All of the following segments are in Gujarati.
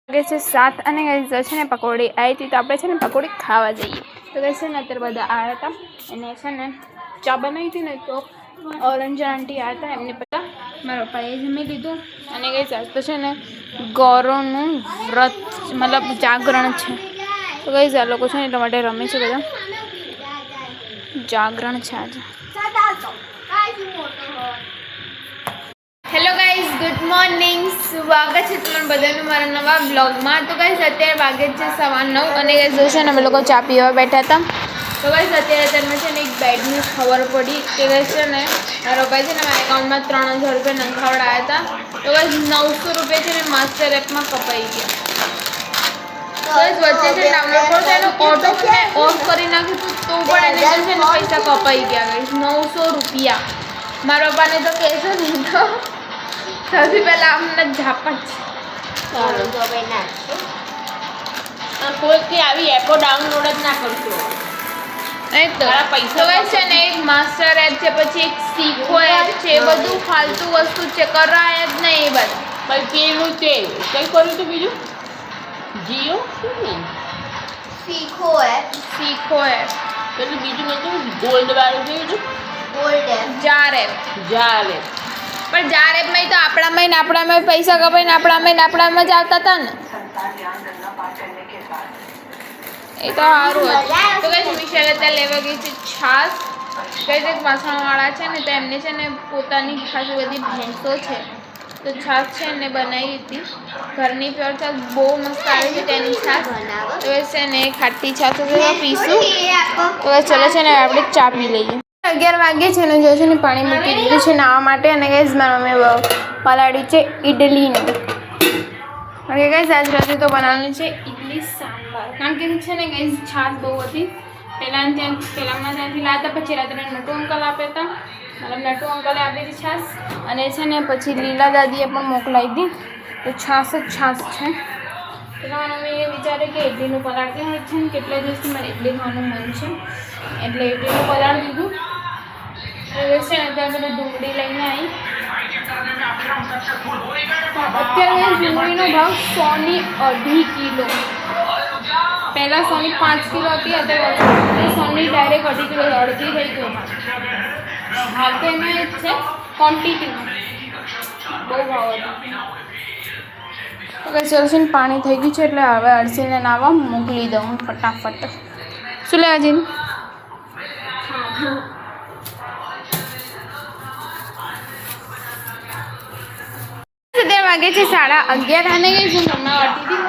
વાગે છે 7 અને ગાઈસ છે ને પકોડી આવી હતી તો આપણે છે ને પકોડી ખાવા જઈએ તો ગાઈસ છે ને અત્યારે બધા આવ્યા હતા એને છે ને ચા બનાવી હતી ને તો ઓરેન્જ આંટી આવ્યા હતા એમને પતા મારા પપ્પાએ જમી લીધું અને ગાઈસ આજ તો છે ને ગૌરવનું વ્રત મતલબ જાગરણ છે તો ગાઈસ આ લોકો છે ને એટલા માટે રમે છે બધા જાગરણ છે આજે હેલો ગાઈઝ ગુડ મોર્નિંગ સ્વાગત છે તમારું બધાનું મારા નવા બ્લોગમાં તો ગાઈઝ અત્યારે વાગે છે 9:15 અને ગાઈઝ જો છે ને અમે લોકો ચા પીવા બેઠા હતા તો ગાઈઝ અત્યારે છે ને એક બેડની ખબર પડી કે ગાઈઝ છે ને મારા ભાઈ છે ને મારા એકાઉન્ટમાં 3000 રૂપિયા નંખાવડાયા હતા તો ગાઈઝ 900 રૂપિયા છે ને માસ્ટર એપમાં કપાઈ ગયા ગાઈઝ વચ્ચે છે ડાઉનલોડ કરો તો એનો ઓટો ઓફ કરી નાખ્યું તો પણ એને છે ને પૈસા કપાઈ ગયા ગાઈઝ 900 રૂપિયા મારા પપ્પાને તો કહેશો ને તો સૌથી પહેલા અમને ઝાપટ કોઈથી આવી એપો ડાઉનલોડ જ ના કરશો પૈસા છે ને એક માસ્ટર એપ છે પછી એક શીખો એપ છે બધું ફાલતુ વસ્તુ છે કરાય જ નહીં એ બધા પછી પેલું છે કઈ કર્યું હતું બીજું જીઓ શીખો એપ પેલું બીજું નતું ગોલ્ડ વાળું છે બીજું ગોલ્ડ એપ જાર એપ જાલે પણ જાર એપમાં તો આપણામાં પૈસા કપાઈને આપણામાં જ આવતા હતા ને એ તો સારું હતું તો કઈ વિશાલ અત્યારે લેવા ગઈ છે છાશ કઈ એક વાસણવાળા છે ને તો એમને છે ને પોતાની ખાસી બધી ભેંસો છે તો છાશ છે ને બનાવી હતી ઘરની પ્યોર છાશ બહુ મસ્ત આવી છે તેની છાશ તો છે ને ખાટી છાશ પીશું તો ચલો છે ને આપણે ચા પી લઈએ 11 વાગે છે ને જો છે ને પાણી મૂકી દીધું છે નાવા માટે અને ગાઈઝ મારા મમ્મી પલાળી છે ઇડલીનું ઓકે ગાઈઝ આજ રાતે તો બનાવવાનું છે ઇડલી સાંભાર કારણ કે છે ને ગાઈઝ છાશ બહુ હતી પહેલાં ત્યાંથી લાવતા પછી રાત્રે નટુ અંકલ આપ્યા હતા મતલબ નટુ અંકલે આપી હતી છાશ અને છે ને પછી લીલા દાદીએ પણ મોકલાવી હતી તો છાશ જ છાશ છે એટલે મારા મમ્મી એ વિચારે કે ઇડલીનું પલાળતી હોય છે ને કેટલા દિવસથી મારે ઇડલી ખાવાનું મન છે એટલે ઇડલીનું પલાળી દીધું હવે છે ને ત્યાં પેલું ડુંગળી લઈને આવી અત્યારે ડુંગળીનો ભાવ 102 કિલો પહેલાં 105 કિલો હતી અત્યારે 100ની ડાયરેક્ટ 2 કિલો અડધી થઈ ગયો ભાવ તો એને જ છે ક્વોન્ટિટીમાં બહુ ભાવ હતો ઓકે ચલસીને પાણી થઈ ગયું છે એટલે હવે અરસીને નાવા મોકલી દઉં ફટાફટ શું લેવા જઈને વાગે છે 11:30 અને ગઈ છે હમણાં અડતી હતી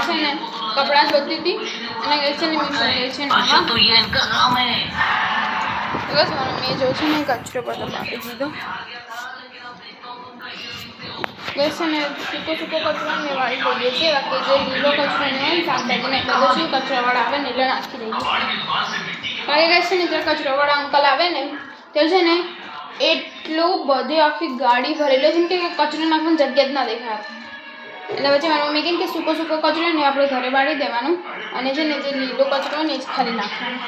છે ને કપડાં ધોતી હતી અને ગઈ છે ને મેં છે બસ મમ્મીએ જો છે ને કચરો બધો આપી દીધો ગઈ છે ને સૂકો કચરો મેં વાળી દઈએ છીએ બાકી જે લીલો કચરો ને હોય શાકભાજીને બધો છે કચરાવાળા આવે ને એટલે નાખી દઈએ બાકી ગઈ છે ને જ્યારે કચરાવાળા અંકલ આવે ને તે છે ને એટલું બધી આખી ગાડી ભરેલો છે કે કચરો નાખવાની જગ્યા જ ના દેખાય એટલે પછી મારી મમ્મી કહે કે સૂકો કચરો ને આપણે ઘરે બાળી દેવાનું અને છે ને જે લીલો કચરો ને જ ખાલી નાખવાનો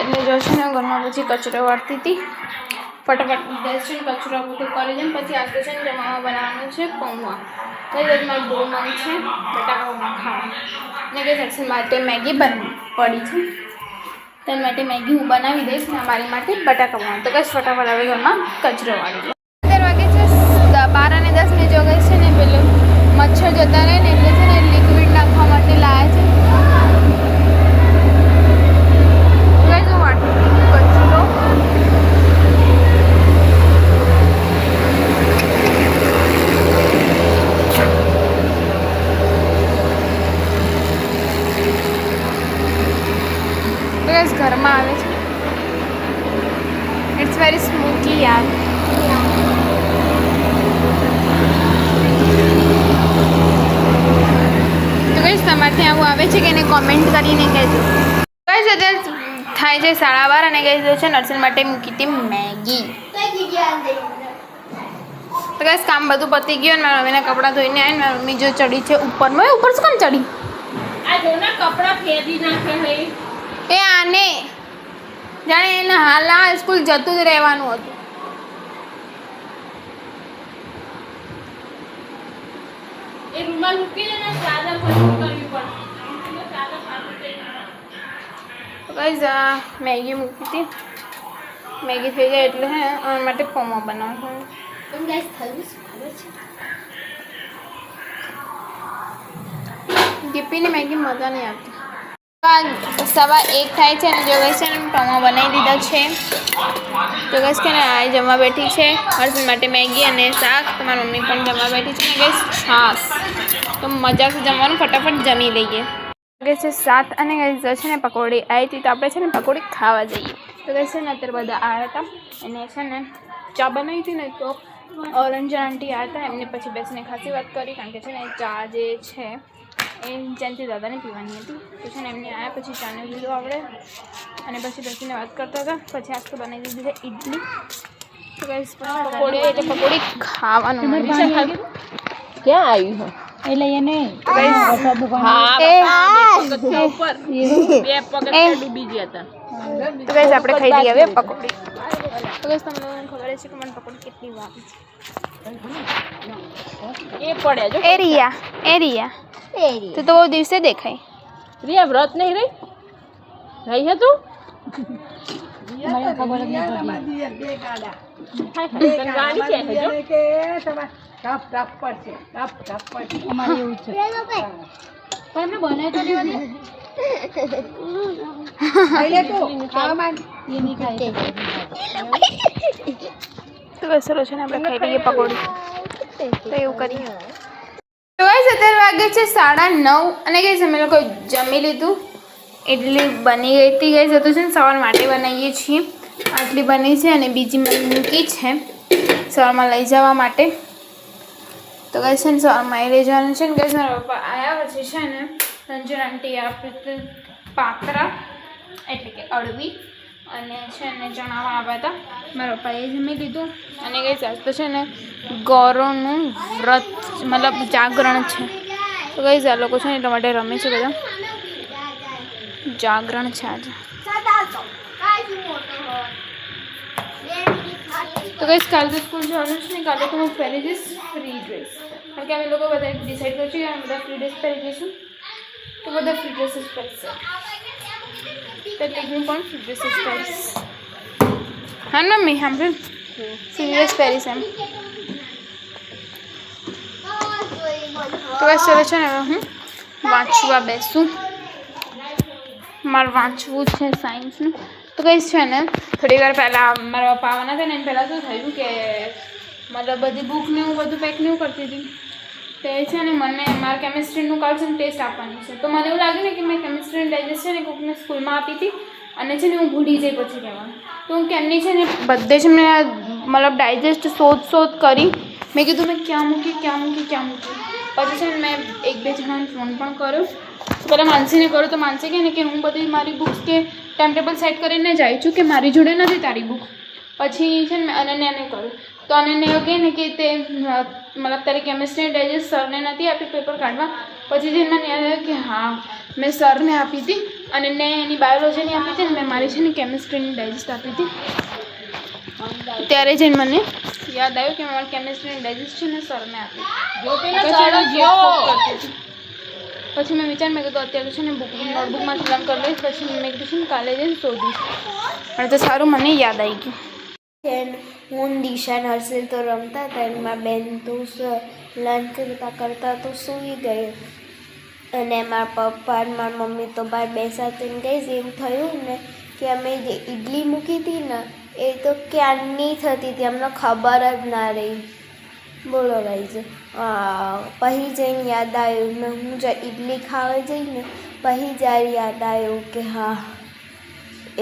એટલે જો છે ને ઘરમાં પછી કચરો વાળતી હતી ફટાફટ ગેસ છે ને કચરો બધું કરી દે પછી આજે છે ને જમવામાં બનાવવાનું છે પૌવા તો એ મારું બહુ મન છે બટાકા પૌવા ખાવાનું અને કે સેક્શન માટે મેગી પડી છે તેના માટે મેગી હું બનાવી દઈશ ને અમારી માટે બટાકા બનાવું તો કઈ ફટાફટ હવે ઘરમાં કચરો વાળી દો 11 વાગે છે 12 અને 10 ને જો ગઈ છે ને પેલું મચ્છર જતા રહે ને એટલે છે ને લિક્વિડ નાખવા માટે લાવ્યા છે કઈ જો વાટું કચરો ઘરમાં આવે છે ઇટ્સ વેરી સ્મોકી યાર તો કઈ તમારથી આવું આવે છે કે એને કોમેન્ટ કરીને કહેજો કઈ છે થાય છે 12:30 અને કઈ છે નર્સન માટે મૂકી હતી મેગી તો કઈ કામ બધું પતી ગયું અને મારા મમ્મીના કપડાં ધોઈને આવીને મારી મમ્મી જો ચડી છે ઉપરમાં ઉપર શું કામ ચડી આ જોના કપડાં ફેરી નાખે હે એ આને જાણે એને હાલ સ્કૂલ જતું જ રહેવાનું હતું એ રૂમાલ મૂકી દે ને ચાદર પછી કરવી પડે ચાદર પાછું તો ગાઈઝ આ મેગી મૂકી હતી. મેગી થઈ જાય એટલે હે આના માટે પૌવા બનાવવું. પણ ગાઈસ થયું શું ખબર છે? ગીપીની મેગી મજા નહીં આવતી. 1:15 થાય છે અને જો ગાઈસ છે ને પૌવા બનાવી દીધા છે. તો ગાઈસ કે ને આ જમવા બેઠી છે હર્ષદ માટે મેગી અને શાક. તમારી મમ્મી પણ જમવા બેઠી છે ને ગાઈસ છાશ. તો મજાથી જમવાનું ફટાફટ જમી લઈએ. ગાઈસ છે 7 અને ગાઈસ છે ને પકોડી આવી હતી તો આપણે છે ને પકોડી ખાવા જઈએ. તો ગાઈસ છે ને અત્યારે બધા આવ્યા હતા અને છે ને ચા બનાવી હતી ને તો ઓરેન્જ આંટી આવ્યા હતા એમને પછી બેસીને ખાસી વાત કરી કારણ કે છે ને ચા જે છે એ જેનથી દાદાને પીવાની હતી તો છે ને એમને આવ્યા પછી ચાને લીધું આપણે અને પછી બેસીને વાત કરતા હતા. પછી આજ તો બનાવી દીધી છે ઇડલી. તો ગાઈસ પકોડી એટલે પકોડી ખાવાનું મન છે. ક્યાં આવ્યું એ લઈએ ને તો ગાઈસ હા એ પગથિયા ઉપર બે પગથિયા ડૂબી ગયા હતા. તો ગાઈસ આપણે ખાઈ લઈએ હવે પકોડી. તો ગાઈસ તમને ખબર છે કે મને પકોડી કેટલી વાગે છે. એ પડ્યા જો એ રિયા તો બહુ દિવસે દેખાય. રિયા વ્રત નહીં રહી રહી છે તું મને ખબર જ નહીં તને ગાડી છે હજુ અમારે એવું છે પણ એમને બનાવી તો લેવા દે એ નહીં ખાય તો ગાઈસ ચલો છે ને આપણે ખાઈ લઈએ પકોડી. તો એવું કરીએ. તો ગાઈસ અત્યારે વાગે છે 9:30 અને ગાઈસ અમે લોકો જમી લીધું. ઇડલી બની ગઈ હતી ગાઈસ. તો છે ને સવાર માટે બનાવીએ છીએ. આટલી બની છે અને બીજી મને મૂકી છે સવારમાં લઈ જવા માટે. તો ગાઈસ છે ને સવારમાં લઈ જવાનું છે ને ગાઈસ મારા પપ્પા આવ્યા પછી છે ને રંજન આંટી આપી પાત્રા એટલે કે અળવી અને છે ને ચણાવા આવ્યા હતા. મારા પપ્પાએ જમી લીધું અને ગાઈસ આજ તો છે ને ગૌરવનું વ્રત મતલબ જાગરણ છે. તો ગાઈસ આ લોકો છે ને એટલા માટે રમે છે બધા. જાગરણ છે આજે. તો ગાઈસ કાલે તો સ્કૂલ જવાનું છે ને કાલે તો હું પહેરી જઈશ ફ્રી ડ્રેસ કારણ કે અમે લોકો બધા ડિસાઈડ કર્યું છે કે અમે બધા ફ્રી ડ્રેસ પહેરી જઈશું. તો બધા ફ્રી ડ્રેસ જ પહેરશે તો ટીકનું પણ ફ્રી ડ્રેસ જ પહેરીશ. હા મમ્મી સાંભળ્યું ફ્રી ડ્રેસ પહેરીશ એમ. તો બસ ચલો છે ને હવે હું વાંચવા બેસું. મારે વાંચવું છે સાયન્સનું. તો કહીશ છે ને થોડી વાર પહેલાં મારા પપ્પા આવવાના હતા ને એને પહેલાં શું થયું કે મતલબ બધી બુકને હું બધું પેક નહીં કરતી હતી તે છે ને મને મારા કેમિસ્ટ્રીનું કાલ છે ને ટેસ્ટ આપવાની છે. તો મને એવું લાગે ને કે મેં કેમિસ્ટ્રીની ડાયજેસ્ટ છે ને કોઈકને સ્કૂલમાં આપી હતી અને છે ને હું ભૂલી જઈ પછી કહેવાનું. તો હું કેમની છે ને બધે જ મેં મતલબ ડાયજેસ્ટ શોધ કરી. મેં કીધું મેં ક્યાં મૂકી પછી છે ને મેં 1-2 જણાને ફોન પણ કર્યો. પહેલાં માનસીને કર્યો તો માનસી કહે ને કે હું બધી મારી બુક્સ કે ટાઈમ ટેબલ સેટ કરીને જાય છું કે મારી જોડે નથી તારી બુક. પછી છે ને મેં અનન્યાને કર્યું તો અનન્યા એવું કહે ને કે તે મતલબ તારી કેમિસ્ટ્રી ડાયજેસ્ટ સરને નથી આપી પેપર કાઢવા. પછી જઈને મને યાદ આવ્યું કે હા મેં સરને આપી હતી અને મેં એની બાયોલોજીની આપી હતી ને મેં મારી છે ને કેમિસ્ટ્રીની ડાયજેસ્ટ આપી હતી. ત્યારે જઈને મને યાદ આવ્યું કે મારી કેમિસ્ટ્રીની ડાયજેસ્ટ છે ને સરને આપી. પછી મેં વિચાર મેં કીધું અત્યારે છે ને નોટબુકમાંથી લર્ન કરી લઈશ. પછી મેં કીધું છે ને કાલે જઈને શોધીશ અને તો સારું મને યાદ આવી ગયું. હું દિશા હર્ષિલ તો રમતા હતા એમાં બેન તો લંચ કરતા તો સૂઈ ગઈ અને મારા પપ્પા અને મારી મમ્મી તો બહાર બેસાતીને ગઈ. એવું થયું ને કે અમે જે ઇડલી મૂકી હતી ને એ તો ક્યારની થતી હતી અમને ખબર જ ના રહી. બોલો ગાઈઝ પછી જઈને યાદ આવ્યું ને હું જ્યાં ઇડલી ખાવા જઈને પછી જ્યારે યાદ આવ્યું કે હા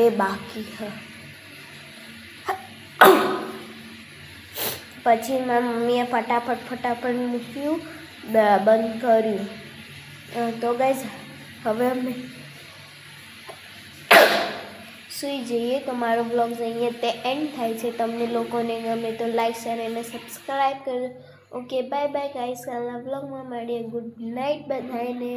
એ બાકી છે. પછી મારી મમ્મીએ ફટાફટ મૂક્યું બંધ કર્યું. તો ગાઈઝ હવે અમે સૂઈ જઈએ. તો મારો બ્લોગ અહીંયા તે એન્ડ થાય છે. તમને લોકોને ગમે તો લાઈક શેર અને સબસ્ક્રાઈબ કરજો. Okay bye bye guys. કાલના બ્લોગમાં મળીએ. ગુડ નાઇટ બધાને.